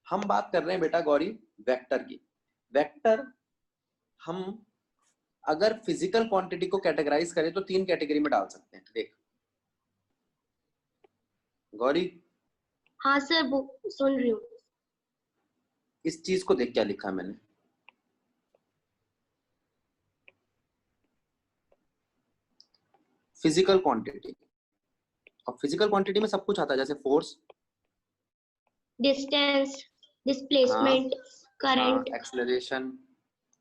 हम बात कर रहे हैं बेटा गौरी वेक्टर की। वेक्टर हम अगर फिजिकल क्वांटिटी को कैटेगराइज करें तो 3 कैटेगरी में डाल सकते हैं। देख गौरी, हाँ सर, वो सुन रही हूँ। इस चीज को देख क्या लिखा है मैंने। फिजिकल क्वांटिटी, और फिजिकल क्वांटिटी में सब कुछ आता है, जैसे force, distance, displacement, current. Acceleration,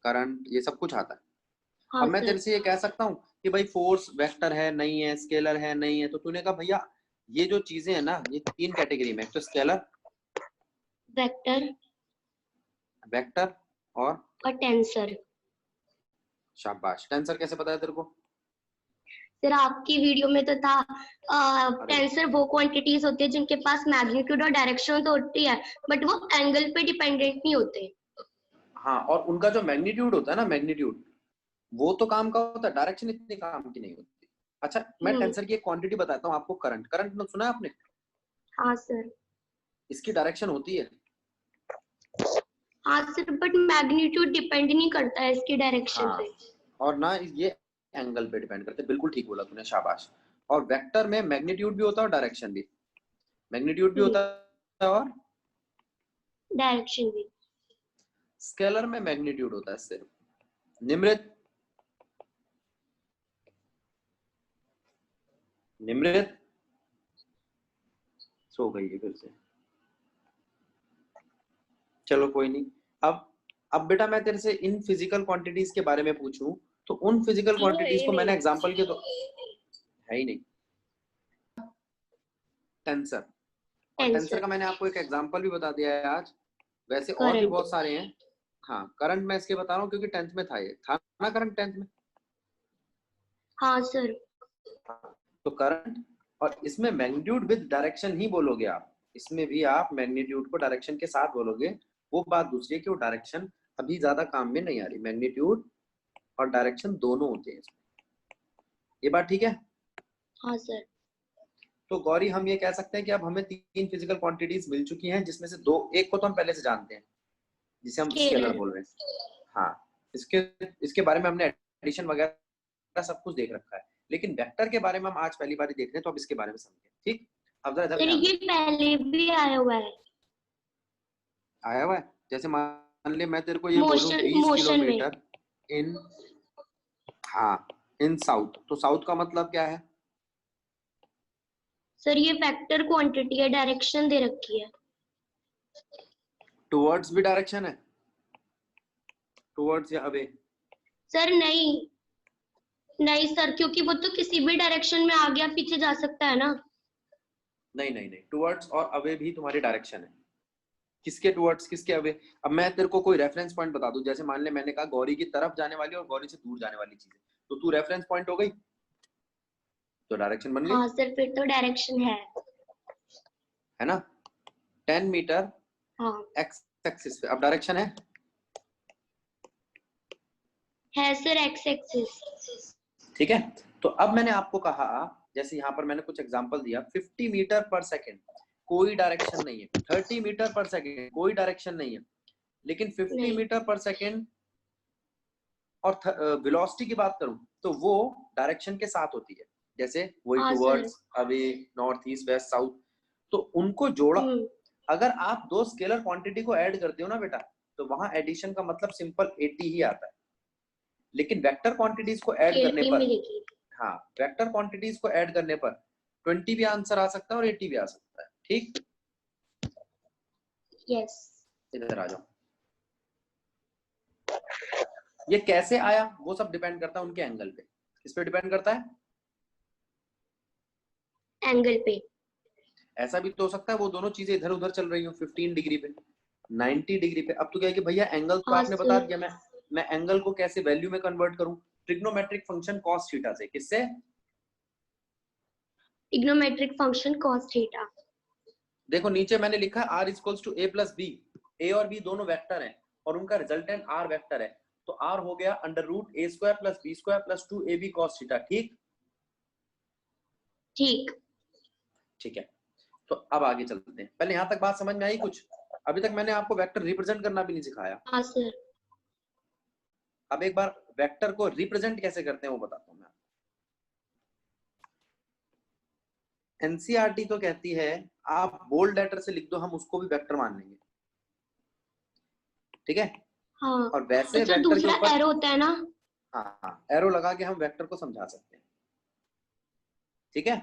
current, ये सब कुछ आता है। हाँ अब मैं सर। तेरे से ये कह सकता हूँ कि भाई फोर्स वेक्टर है नहीं है, स्केलर है नहीं है, तो तूने कहा भैया ये जो चीजें हैं ना ये 3 कैटेगरी में, तो स्केलर, वेक्टर वेक्टर और टेंसर। शाबाश। टेंसर कैसे पता है तेरे को? सर आपकी वीडियो में तो था, अरे टेंसर वो क्वांटिटीज होती है जिनके पास मैग्नीट्यूड और डायरेक्शन तो होती है, बट वो एंगल पे डिपेंडेंट नहीं होते। हाँ, और उनका जो मैग्नीट्यूड होता है ना, मैग्नीट्यूड वो तो काम का होता है, डायरेक्शन इतनी काम की नहीं होती। अच्छा, मैं टेंसर की एक क्वांटिटी बताता हूँ आपको। करंट, करंट सुना है आपने? हाँ सर। इसकी डायरेक्शन होती है। हाँ सर, बट मैग्नीट्यूड डिपेंड नहीं करता है इसकी डायरेक्शन हाँ, पे। और ना ये एंगल पे डिपेंड करते हैं। बिल्कुल ठीक बोला तूने, शाबाश। और वेक्टर में मैग्नीट्यूड भी होता है और डायरेक्शन भी। मैग्नीट्यूड भी होता है और डायरेक्शन भी। स्केलर में मैग्नीट्यूड होता है सिर्फ। निम्रित, निम्रित सो गई है फिर से। चलो कोई नहीं। अब बेटा मैं तेरे से इन फिजिकल क्वांटिटीज के बारे में पूछूं, तो उन फिजिकल क्वांटिटीज को मैंने एग्जांपल के तो है ही नहीं। टेंसर, और टेंसर का मैंने आपको एक एग्जांपल भी बता दिया है आज। वैसे और भी करंट। बहुत सारे हैं। हाँ, करंट मैं इसके बता रहा हूँ क्योंकि 10th में था, ये था ना करंट 10th में। हाँ सर। तो करंट, और इसमें मैग्नीट्यूड विद डायरेक्शन ही बोलोगे आप। इसमें भी आप मैग्नीट्यूड को डायरेक्शन के साथ बोलोगे। वो बात दूसरी है कि वो डायरेक्शन अभी ज्यादा काम में नहीं आ रही। मैग्नीट्यूड और डायरेक्शन दोनों होते हैं इसमें। ये बात ठीक है? हाँ सर। तो गौरी हम ये कह सकते हैं कि अब हमें 3 फिजिकल क्वांटिटीज मिल चुकी हैं, जिसमें से दो, एक को तो हम पहले से जानते हैं जिसे हम स्केलर स्केलर। बोल रहे हैं। हाँ, इसके इसके बारे में हमने एडिशन वगैरह सब कुछ देख रखा है। लेकिन वेक्टर के बारे में हम आज पहली बार देख रहे हैं, तो अब इसके बारे में समझें। ठीक, अब जरा इधर सर ध्यान ये दे। पहले भी आया हुआ है आया हुआ है, जैसे मान ले मैं तेरे को ये बोलूं मोशन 20 मोशन में। किलोमीटर इन, हाँ, इन साउथ, तो साउथ का मतलब क्या है? सर ये वेक्टर क्वांटिटी है, डायरेक्शन दे रखी है। टुवर्ड्स भी डायरेक्शन है, टुवर्ड्स या अवे? सर नहीं, नहीं सर, क्योंकि वो तो किसी भी डायरेक्शन में आगे या पीछे जा सकता है ना। नहीं नहीं नहीं, टुवर्ड्स और अवे भी तुम्हारी डायरेक्शन है। किसके टुवर्ड्स, किसके अवे? अब मैं तेरे को कोई रेफरेंस पॉइंट बता दूं, जैसे मान ले मैंने कहा गौरी की तरफ जाने वाली और गौरी से दूर जाने वाली चीजें, तो तू रेफरेंस पॉइंट हो गई, तो डायरेक्शन बन गई, हाँ सर, फिर तो डायरेक्शन है ना? 10 मीटर हाँ एक्स एक्सिस पे अब डायरेक्शन है सर, एक्स एक्सिस। ठीक है। तो अब मैंने आपको कहा, जैसे यहाँ पर मैंने कुछ एग्जांपल दिया, 50 मीटर पर सेकेंड कोई डायरेक्शन नहीं है, 30 मीटर पर सेकेंड कोई डायरेक्शन नहीं है, लेकिन 50 मीटर पर सेकेंड और वेलोसिटी की बात करूं तो वो डायरेक्शन के साथ होती है, जैसे वही हाँ sir. Towards, away, north, east, west, south. तो उनको जोड़ा, अगर आप दो स्केलर क्वांटिटी को ऐड करते हो ना बेटा, तो वहां एडिशन का मतलब सिंपल 80 ही आता है। लेकिन वेक्टर क्वांटिटीज को ऐड करने एटी पर, मिलेगी। हाँ, वेक्टर क्वांटिटीज को ऐड करने पर 20 भी आंसर आ सकता है और 80 भी आ सकता है। ठीक, यस। इधर आ जाओ। ये कैसे आया वो सब डिपेंड करता है उनके एंगल पे। किस पे डिपेंड करता है? एंगल पे। ऐसा भी तो हो सकता है वो दोनों चीजें इधर उधर चल रही हो, 15 डिग्री पे, 90 डिग्री पे। अब तो क्या है कि भैया एंगल तो हाँ आपने बता सर। दिया, मैं एंगल को कैसे वैल्यू में कन्वर्ट करूं? ट्रिग्नोमेट्रिक फंक्शन cos थीटा से। किससे? Trigonometric function cos theta. देखो नीचे मैंने लिखा है r equals to a plus b. a और b दोनों वेक्टर हैं और उनका रिजल्टेंट r वेक्टर है, तो r हो गया under root a square plus b square plus 2ab cos theta. ठीक, ठीक। ठीक है। तो अब आगे चलते हैं। पहले यहां तक बात समझ में आई कुछ? अभी तक मैंने आपको वेक्टर रिप्रेजेंट करना भी नहीं सिखाया। हाँ सर। अब एक बार वेक्टर को रिप्रेजेंट कैसे करते हैं वो बताता हूँ मैं। एनसीईआरटी तो कहती है आप बोल्ड लेटर से लिख दो, हम उसको भी वेक्टर मान लेंगे, ठीक है। हाँ और वैसे अच्छा, वेक्टर के दूसरा ऊपर एरो होता है ना। हाँ एरो लगा के हम वेक्टर को समझा सकते हैं, ठीक है।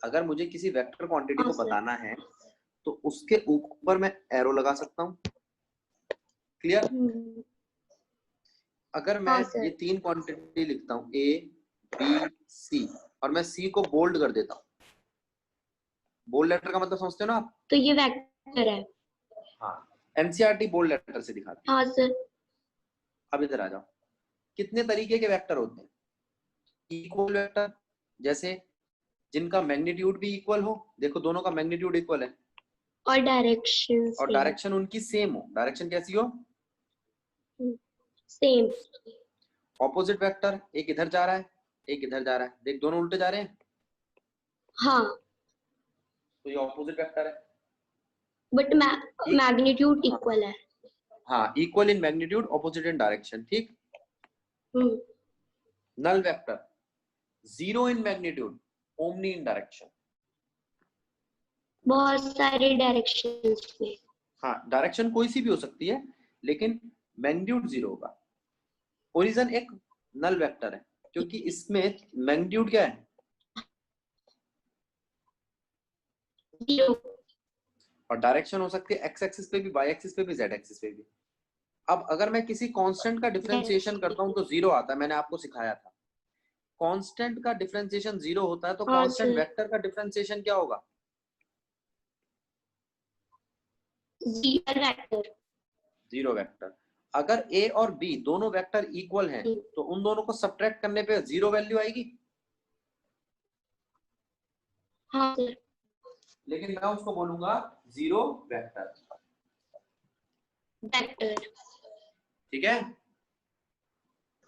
अगर मुझे किसी वेक्टर क्वांटिटी हाँ को सर। बताना है तो उसके ऊपर मैं एरो लगा सकता हूँ, क्लियर। अगर मैं हाँ सर। ये 3 क्वांटिटी लिखता हूँ ए बी सी और मैं सी को बोल्ड कर देता हूँ, बोल्ड लेटर का मतलब समझते हो ना आप? तो ये वेक्टर है। हाँ, एनसीईआरटी बोल्ड लेटर से दिखाती है। हाँ सर। अब इधर आ जाओ, कितने तरीके के वेक्टर होते हैं? इक्वल वेक्टर, जैसे जिनका मैग्नीट्यूड भी इक्वल हो, देखो दोनों का मैग्नीट्यूड इक्वल है और डायरेक्शन और सेम। डायरेक्शन उनकी सेम हो। डायरेक्शन कैसी हो? सेम। ऑपोजिट वेक्टर, एक इधर जा रहा है एक इधर जा रहा है, देख दोनों उल्टे जा रहे हैं, हाँ तो ये ऑपोजिट वेक्टर है। बट मैग्नीट्यूड इक्वल है। हाँ, equal in magnitude, opposite in direction, ठीक। Null vector, zero in magnitude, omni in direction. बहुत सारे डायरेक्शंस में। हाँ, डायरेक्शन कोई सी भी हो सकती है लेकिन मैग्नीट्यूड जीरो होगा। ओरिजिन एक नल वेक्टर है क्योंकि इसमें मैग्नीट्यूड क्या है? जीरो। और डायरेक्शन हो सकती है एक्स एक्सिस पे भी, वाई एक्सिस पे भी, जेड एक्सिस पे भी। अब अगर मैं किसी कांस्टेंट का डिफरेंशिएशन करता हूं तो जीरो आता है, मैंने आपको सिखाया था। कांस्टेंट का डिफरेंशिएशन जीरो होता है तो हाँ कांस्टेंट सर। वेक्टर का डिफरेंशिएशन क्या होगा? Zero vector. Zero vector. अगर ए और बी दोनों वेक्टर इक्वल हैं तो उन दोनों को सब्ट्रैक्ट करने पे जीरो वैल्यू आएगी। हाँ सर। लेकिन मैं उसको बोलूंगा जीरो वेक्टर, वेक्टर। ठीक है।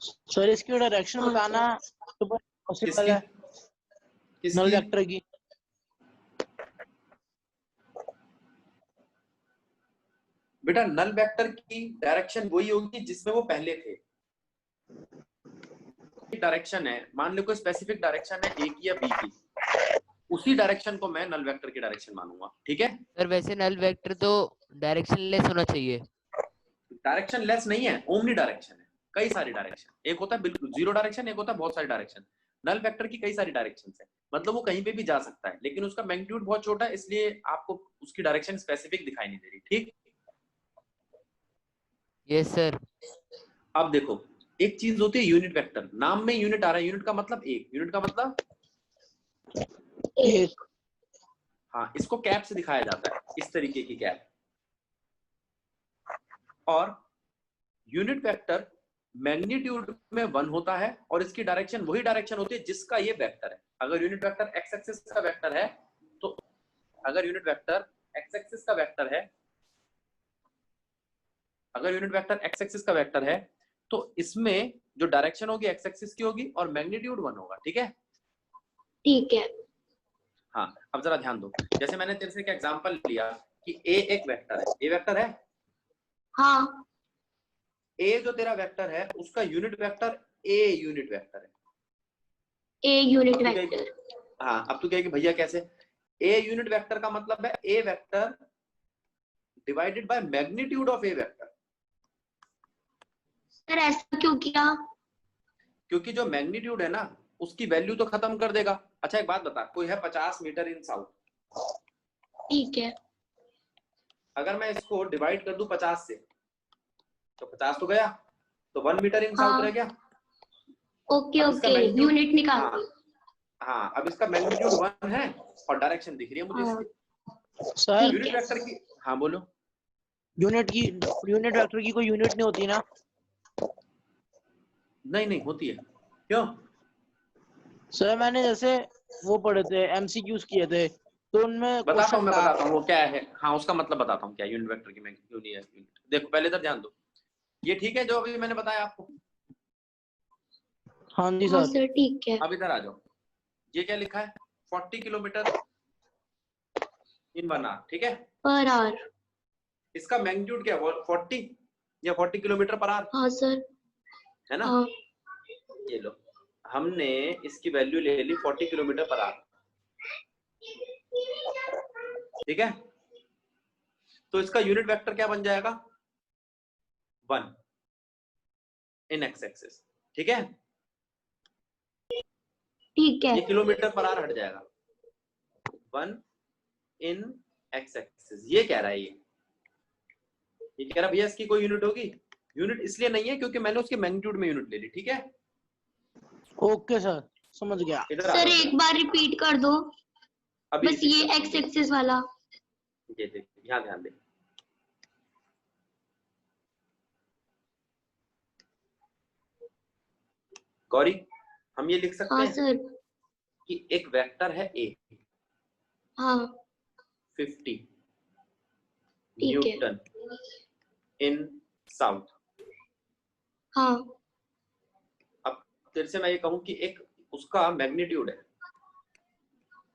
सर इसकी डायरेक्शन हाँ बताना तो पॉसिबल है किसकी? नल वेक्टर की। बेटा नल वेक्टर की डायरेक्शन वही होगी जिसमें वो पहले थे। डायरेक्शन है, मान लो कोई स्पेसिफिक डायरेक्शन है ए की या बी की, उसी डायरेक्शन को मैं नल वेक्टर की डायरेक्शन मानूंगा, ठीक है। सर वैसे नल वेक्टर तो डायरेक्शन लेस होना चाहिए। डायरेक्शन लेस नहीं है, ओमनी डायरेक्शन है। कई सारी डायरेक्शन, एक होता है बिल्कुल जीरो डायरेक्शन, एक होता है बहुत सारी डायरेक्शन। नल वेक्टर की कई सारी डायरेक्शन है, मतलब वो कहीं पे भी जा सकता है लेकिन उसका मैग्नीट्यूड बहुत छोटा है, इसलिए आपको उसकी डायरेक्शन स्पेसिफिक दिखाई नहीं दे रही, ठीक। Yes sir. अब देखो, एक चीज होती है यूनिट वेक्टर, नाम में यूनिट आ रहा है, यूनिट का मतलब एक, यूनिट का मतलब एक। हाँ, इसको कैप से दिखाया जाता है, इस तरीके की कैप। और यूनिट वेक्टर मैग्नीट्यूड में 1 होता है और इसकी डायरेक्शन वही डायरेक्शन होती है जिसका ये वेक्टर है। अगर यूनिट वेक्टर एक्स एक्सिस का वेक्टर है तो, अगर यूनिट वेक्टर एक्स एक्सिस का वेक्टर है, अगर यूनिट वेक्टर एक्स एक्सिस का वेक्टर है तो इसमें जो डायरेक्शन होगी एक्स एक्सिस की होगी और मैग्नीट्यूड 1 होगा, ठीक है। ठीक है। हाँ, अब जरा ध्यान दो, जैसे मैंने तेरे से एक एग्जांपल लिया कि ए एक वेक्टर है, ए वेक्टर है। हाँ ए जो तेरा वेक्टर है उसका unit vector a unit vector है। ए यूनिट अब तू वेक्टर। कहेगी, हाँ अब तू कहेगी भैया कैसे? ए यूनिट वेक्टर का मतलब है a vector divided by magnitude of a vector. Sir ऐसा क्यों किया? क्योंकि जो मैग्नीट्यूड है ना उसकी वैल्यू तो खत्म कर देगा। अच्छा एक बात बता, कोई है 50 मीटर इन साउथ, ठीक है। अगर मैं इसको डिवाइड कर दूं 50 से तो 50 तो गया, तो 1 मीटर इन साउथ हाँ रह गया। ओके अब इसका ओके, मैग्नीट्यूड, यूनिट निकाल हाँ दी। हाँ, अब इसका मैग्नीट्यूड 1 है और डायरेक्शन दिख रही है मुझे हाँ इसकी। सर ठीक यूनिट है। वेक्टर की, हाँ बोलो। यूनिट वेक्टर की कोई यूनिट नहीं होती ना? नहीं नहीं होती है, क्यों? सर मैंने जैसे वो पढ़े थे एमसीक्यूज किए थे तो उनमें बताता हूँ, क्वेश्चन मैं था। बताता हूँ वो क्या है। हाँ उसका मतलब बताता हूँ क्या यूनिट वेक्टर की मैग्नीट्यूड है। देखो पहले इधर ध्यान दो, ये ठीक है जो अभी मैंने बताया आपको? हाँ जी हाँ सर। सर ठीक है। अब इधर आ जाओ, ये क्या लिखा है? 40 किलोमीटर इन 1 आवर, ठीक है। Per hour. इसका मैग्नीट्यूड क्या है? 40 या 40 किलोमीटर पर आवर, हाँ सर। है ना? हाँ ये लो, हमने इसकी वैल्यू ले ली 40 किलोमीटर पर आवर, ठीक है? तो इसका यूनिट वेक्टर क्या बन जाएगा? 1 इन एक्स एक्सिस, ठीक है? ठीक है ये किलोमीटर पर आवर हट जाएगा, 1 इन एक्स एक्सिस। ये कह रहा है, ये कह रहा भैया इसकी कोई यूनिट होगी? यूनिट इसलिए नहीं है क्योंकि मैंने उसके मैग्नीट्यूड में यूनिट ले ली, ठीक है? ओके सर, समझ गया। इधर आ सर, जाओ एक जरा। बार रिपीट कर दो अभी बस, ये एक्स एक्सिस वाला। ये देख, यहाँ ध्यान दे। गौरी, हम ये लिख सकते हाँ हैं सर। कि एक वेक्टर है ए, हाँ 50 ठीक है। न्यूटन इन साउथ। हाँ अब तेरे से मैं ये कहूं कि एक उसका मैग्नीट्यूड है,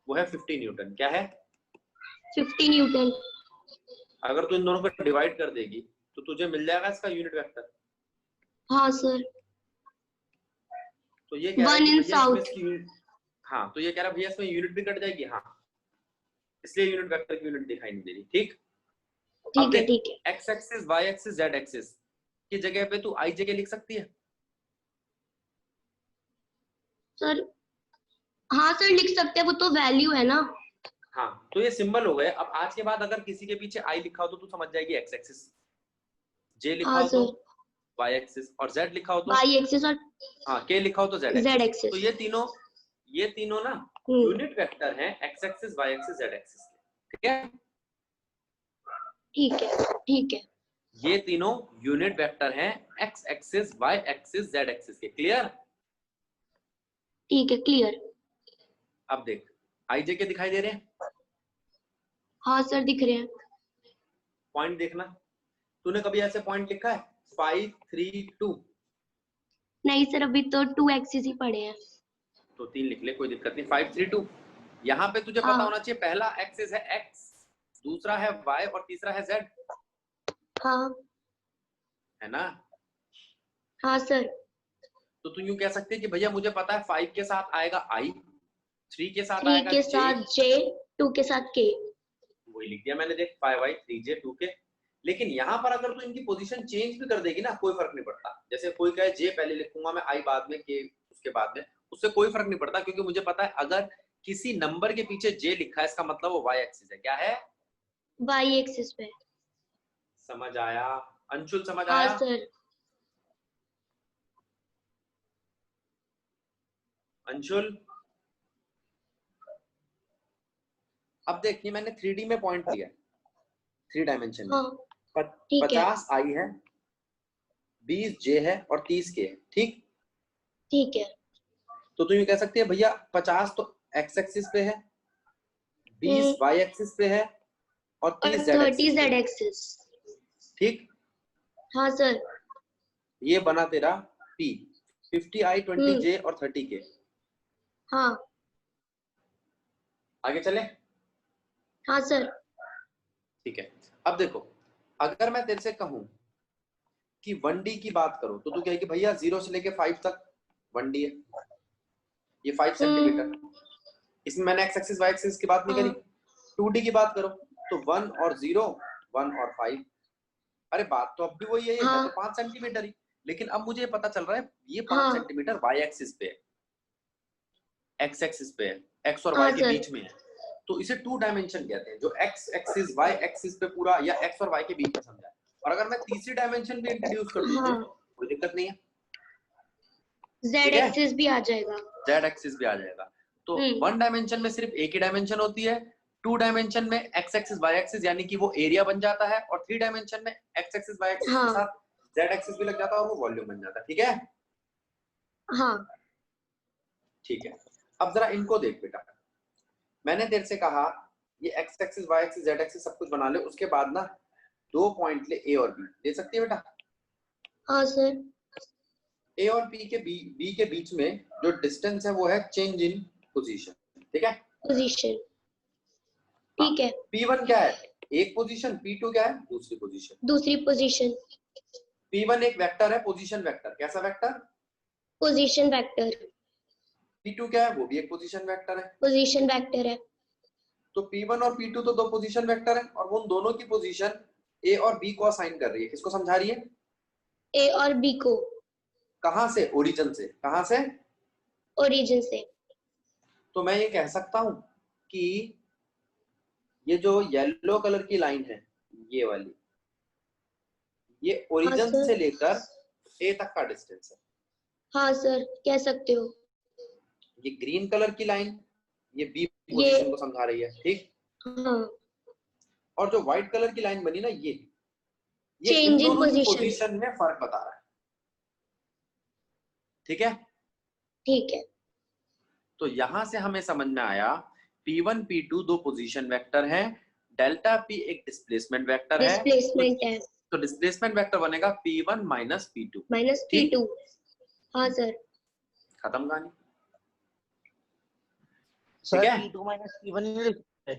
वो है 50 न्यूटन। क्या है? 50 न्यूटन। अगर तू इन दोनों को डिवाइड कर देगी तो तुझे मिल जाएगा इसका यूनिट वेक्टर। हाँ सर। तो ये कह रहा है 1 कि इन भैया इसमें साउथ। इसकी यूनिट, हाँ तो ये कह रहा है भैया इसमें यूनिट भी कट जाएगी, हाँ इसलिए यूनिट वेक्टर की यूनिट दिखाई नहीं दे रही, ठीक? ठीक है ठीक है। X axis, y axis, z axis की जगह पे तू आई जे के लिख सकती है। सर हाँ सर, लिख सकते हैं, वो तो वैल्यू है ना। हाँ तो ये सिंबल हो गए। अब आज के बाद अगर किसी के पीछे आई लिखा हो तो तू समझ जाएगी एक्स एक्सिस, जे लिखा हाँ हो तो सर, वाई एक्सिस, और जेड लिखा हो तो वाई एक्सिस और हाँ के लिखा हो तो जेड जेड एक्सिस। एक्सिस। तो ये तीनों ना यूनिट वेक्टर हैं x axis, y axis, z axis के, ठीक है? ठीक है ठीक है। ये तीनों यूनिट वेक्टर हैं x axis, y axis, z axis के। क्लियर? ठीक है, क्लियर। अब देख, आई जे के दिखाई दे रहे हैं? हाँ सर, दिख रहे हैं। पॉइंट देखना, तूने कभी ऐसे पॉइंट लिखा है 5 3 2? नहीं सर, अभी तो 2 एक्सिस ही पड़े हैं। तो 3 लिख ले, कोई दिक्कत नहीं। 5 3 2, यहाँ पे तुझे पता हाँ होना चाहिए पहला एक्सिस है एक्स, दूसरा है वाई और तीसरा है जेड, हाँ है ना? हाँ सर। तो तू यूं कह सकती है कि भैया मुझे पता है 5 के साथ आएगा आई, 3 के साथ 3 आएगा के जे, साथ जे, 2 के साथ के। वही लिख दिया मैंने, देख 5i 3j 2k। लेकिन यहाँ पर अगर तू इनकी पोजीशन चेंज भी कर देगी ना, कोई फर्क नहीं पड़ता। जैसे कोई कहे जे पहले लिखूंगा मैं, आई बाद में, के उसके बाद में, उससे कोई फर्क नहीं पड़ता, क्योंकि मुझे पता है अगर किसी नंबर के पीछे जे लिखा है इसका मतलब वो वाई एक्सिस है। क्या है? वाई एक्सिस पे। समझ आया? अंशुल समझ हाँ आया? सर। अंशुल अब देख, ये मैंने 3D में पॉइंट लिया, 3 डायमेंशन में। हाँ ठीक है 50 आई है, 20 जे है और 30 के है, ठीक? ठीक है। तो तू ये कह सकती है भैया 50 तो एक्स एक्सिस पे है, 20 वाई एक्सिस पे है और और 30 जेड 30 एक्सिस पे जेड है, एक्सिस। ठीक? हाँ सर। ये बना तेरा P, 50 आई, 20 जे और 30 के। हाँ आगे चले? हाँ सर। ठीक है। अब देखो, अगर मैं तेरे से कहूं कि 1D की बात करो तो तू कहेगी भैया 0 से लेके 5 तक 1D है, ये 5 सेंटीमीटर। इसमें मैंने एक्स एक्सिस वाई एक्सिस की बात नहीं करी। 2D की बात करो तो 1 और 0, 1 और 5। अरे बात तो अब भी वही है, हाँ। तो 5 सेंटीमीटर ही। लेकिन अब मुझे पता चल रहा है ये 5 हाँ। सेंटीमीटर वाई एक्सिस पे है, एक्स एक्सिस पे है, एक्स और हाँ वाई के सर। बीच में है। तो इसे 2 डायमेंशन कहते हैं, जो एक्स एक्सिस वाई एक्सिस पे पूरा, या एक्स और वाई के बीच में समझा। और अगर मैं तीसरी डायमेंशन भी इंट्रोड्यूस कर दूं तो हाँ। कोई दिक्कत नहीं है, जेड ठीक है? एक्सिस भी आ जाएगा। जेड एक्सिस भी आ जाएगा। तो 1 डायमेंशन में सिर्फ एक ही डायमेंशन होती है, 2 डायमेंशन में एक्स एक्सिस वाई एक्सिस यानी कि वो एरिया बन जाता है, और 3 डायमेंशन में एक्स एक्सिस वाई एक्सिस के हाँ साथ जेड एक्सिस भी लग जाता है और वो वॉल्यूम बन जाता है, ठीक है? हाँ ठीक है। अब जरा इनको देख बेटा, मैंने तेरे से कहा ये x axis y axis z axis सब कुछ बना ले, उसके बाद ना 2 पॉइंट ले ए और बी, दे सकती है बेटा? हाँ सर। ए और बी के बीच में जो डिस्टेंस है वो है चेंज इन पोजीशन, ठीक है? पोजीशन। ठीक है। P1 क्या है? एक पोजीशन, P2 क्या है, दूसरी पोजीशन। दूसरी पोजीशन, P1 एक वेक्टर है, पोजीशन वेक्टर, कैसा वेक्टर, पोजीशन वेक्टर, P2 क्या है, वो भी एक पोजीशन वेक्टर है। पोजीशन वेक्टर है। तो P1 और P2 तो दो पोजीशन वेक्टर है, और वो दोनों की पोजीशन A और B को असाइन कर रही है। किसको समझा रही है, ए और बी को, कहां से, ओरिजिन से, कहां से, ओरिजिन से। तो मैं ये कह सकता हूं कि ये जो येलो कलर की लाइन है, ये वाली, ये ओरिजिन सर। से लेकर ए तक का डिस्टेंस है। हाँ सर, कह सकते हो। ये ग्रीन कलर की लाइन, ये बी पोजीशन को समझा रही है, ठीक। हाँ, और जो व्हाइट कलर की लाइन बनी ना, ये Change इन in दोनों की position। पोजीशन में फर्क बता रहा है, ठीक है। ठीक है। तो यहां से हमें समझ में आया P1 P2 दो पोजीशन वेक्टर हैं, डेल्टा P एक डिस्प्लेसमेंट वेक्टर है, डिस्प्लेसमेंट है, तो डिस्प्लेसमेंट वेक्टर बनेगा P1 माइनस P2, माइनस ठीक। P2। हाँ सर। खत्म कहानी, सर ठीक है। P2 माइनस P1 नहीं लिख सकते?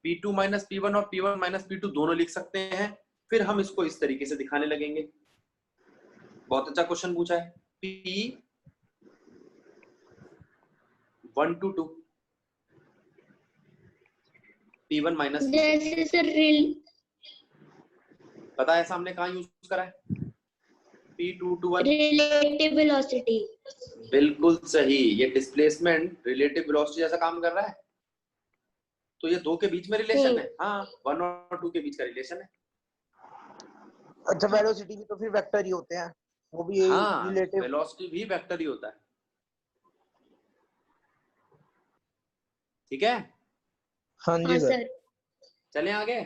P2 माइनस P1 और P1 माइनस P2 दोनों लिख सकते हैं। फिर हम इसको इस तरीके से दिखाने लगेंगे। बहुत अच्छा क्वेश्चन पूछा है। P1 to 2, P1 माइनस, जैसे सर पता है सामने कहाँ यूज करा है, P2 to 1, रिलेटिव वेलोसिटी। बिल्कुल सही। ये डिस्प्लेसमेंट रिलेटिव वेलोसिटी जैसा काम कर रहा है, तो ये दो के बीच में रिलेशन है। हाँ, 1 और 2 के बीच का रिलेशन है। अच्छा, वेलोसिटी भी तो फिर वेक्टर ही होते हैं, वो भी हाँ, रिलेटिव। वेलोसिटी भी वेक्टर ही होता है, ठीक है। हाँ हाँ जी सर। चलें आगे।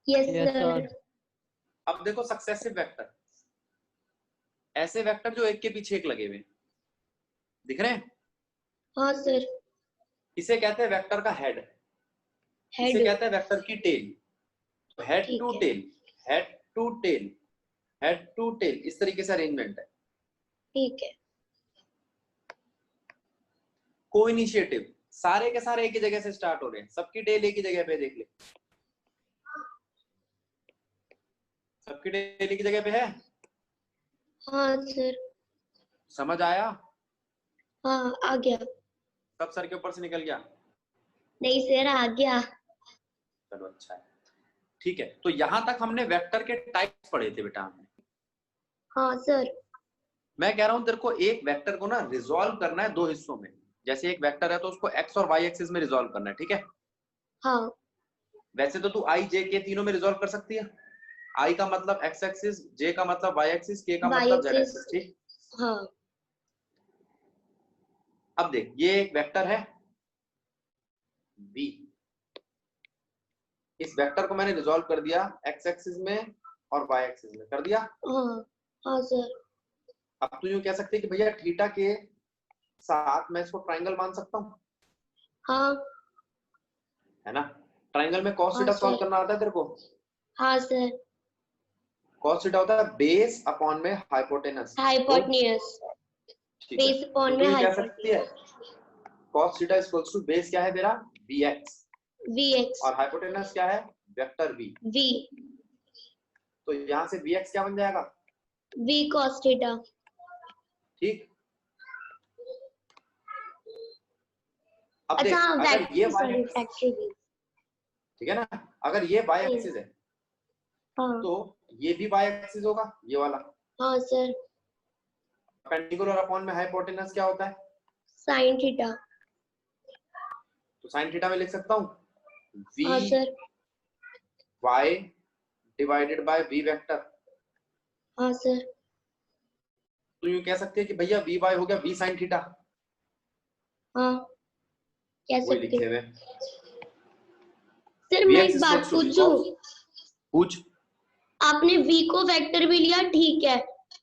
Yes Yes, sir. sir. अब देखो सक्सेसिव वेक्टर, ऐसे वेक्टर जो एक के पीछे एक लगे हुए दिख रहे हैं, हाँ सर। इसे कहते हैं वेक्टर का हेड, इसे हेड। कहते हैं वेक्टर की टेल। तो हेड ठीक टू है। Tail, head to tail, head to tail, इस तरीके से अरेंजमेंट है। ठीक है। को इनिशिएटिव, सारे के सारे एक ही जगह से स्टार्ट हो रहे हैं, सबकी टेल एक ही जगह पे, देख ले सबकी टेल एक ही जगह पे है। हाँ सर। समझ आया, हाँ, आ गया। सब सर के ऊपर से निकल गया। नहीं सर, आ गया। चलो अच्छा है, ठीक है। तो यहां तक हमने वेक्टर के टाइप्स पढ़े थे बेटा हमने। हाँ सर। मैं कह रहा हूं तेरे को एक वेक्टर को ना रिजॉल्व करना है दो हिस्सों में। जैसे एक वेक्टर है तो उसको एक्स और वाई एक्सिस में रिजॉल्व करना है, ठीक है। हाँ। वैसे तो तू आई जे के तीनों में रिजॉल्व कर सकती है। आई का मतलब एक्स एक्सिस, जे का मतलब वाई एक्सिस, के का वाई मतलब जेड एक्सिस। एक्सिस, ठीक। हाँ। अब देख, ये एक वेक्टर है v, इस वेक्टर को मैंने रिजॉल्व कर दिया एक्स एक्सिस में और वाई एक्सिस में, कर दिया। हाँ। हाँ सर। अब तू यूं कह सकती है कि भैया थीटा के साथ मैं इसको ट्राइंगल मान सकता हूँ, हाँ। है ना। ट्राइंगल में कॉस हाँ थीटा सॉल्व सर। करना आता है तेरे को। हाँ सर। कॉस थीटा होता है बेस अपॉन में हाइपोटेनस, हाइपोटेन्यूज। ठीक है। बेस अपॉन तो में तू यूं कह सकती है hypotenuse. cos theta equals to base क्या है मेरा vx, Vx। और हाइपोटेनस क्या है वेक्टर v। V। तो यहाँ से vx क्या बन जाएगा, V cos थीटा। ठीक। अब देख, अच्छा, अगर ये y sorry, axis, factory V। ठीक है ना, अगर ये y एक्सिस है हाँ। तो ये भी y एक्सिस होगा, ये वाला। हाँ सर। परपेंडिकुलर अपॉन में हाइपोटेनस क्या होता है, साइन थीटा। तो साइन थीटा में लिख सकता हूँ v हाँ sir. y divided by v vector. हाँ सर। तो यूं कह सकते हैं कि भैया v y हो गया v साइन थीटा, हाँ, कह वही सकते लिखे हो। हुए। सर मैं vx एक बात इक्वल्स टू v पूछूं, cos, पूछ। आपने v को वेक्टर भी लिया, ठीक है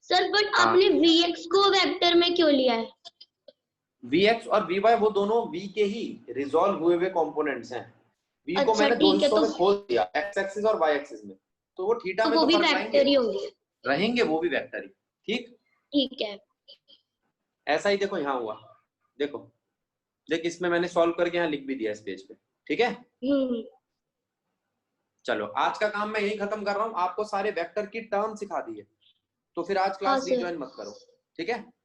सर, बट हाँ। आपने vx को वेक्टर में क्यों लिया है? vx और vy वो दोनों v के ही रिजॉल्व हुए हुए कंपोनेंट्स हैं। v को अच्छा मैंने दो ठीक है, हिस्सों तो में खोल दिया, x एक्सिस और y एक्सिस में, तो वो थीटा में वो तो भी फर्क वेक्टर ही होंगे। रहेंगे वो भी वेक्टर ही, ठीक। ठीक है। ऐसा ही देखो यहाँ हुआ, देखो देख, इसमें मैंने सॉल्व करके यहाँ लिख भी दिया इस पेज पे, ठीक है। चलो आज का काम मैं यही खत्म कर रहा हूँ, आपको सारे वेक्टर की टर्म सिखा दी है, तो फिर आज क्लास हाँ, सर। ज्वाइन मत करो, ठीक है।